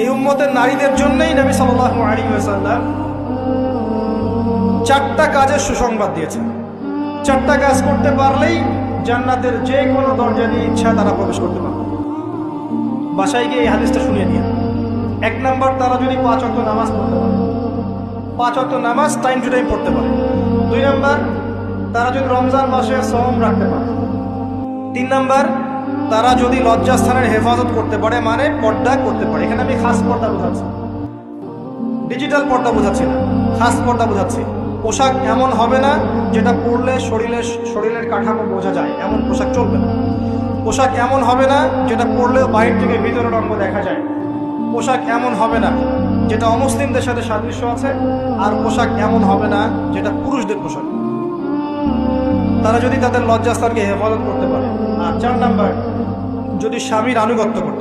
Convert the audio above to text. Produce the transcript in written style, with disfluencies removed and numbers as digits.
এই উম্মতের নারীদের জন্যই নবী সাল্লাল্লাহু আলাইহি ওয়াসাল্লাম 4টা কাজের সুসংবাদ দিয়েছেন। 4টা কাজ করতে পারলেই জান্নাতের যে কোনো দরজা দিয়ে ইচ্ছা তারা প্রবেশ করতে পারবে। বাসায় গিয়ে এই হাদিসটা শুনিয়ে দিয়ে 1 নাম্বার, তারা যদি 5 ওয়াক্ত নামাজ পড়তে পারে, 5 ওয়াক্ত নামাজ টাইম টু টাইম পড়তে পারে। 2 নাম্বার, তারা যদি রমজান মাসে সওম রাখতে পারে। 3 নাম্বার, তারা যদি লজ্জাস্থানের হেফাজত করতে পারে, মানে পর্দা করতে পারে। এখানে আমি খাস পর্দা বোঝাচ্ছি, ডিজিটাল পর্দা বোঝাচ্ছি না, খাস পর্দা বোঝাচ্ছি। পোশাক এমন হবে না যেটা পরলে শরীরের কাঠামো বোঝা যায়, এমন পোশাক চলবে না। পোশাক এমন হবে না যেটা পরলে বাইরে থেকে ভিতরের অঙ্গ দেখা যায়। পোশাক এমন হবে না যেটা অমুসলিমদের সাথে সাদৃশ্য আছে। আর পোশাক এমন হবে না যেটা পুরুষদের পোশাক। তারা যদি তাদের লজ্জাস্থানকে হেফাজত করতে পারে। আর 4 নাম্বার, যদি স্বামীর আনুগত্য করে।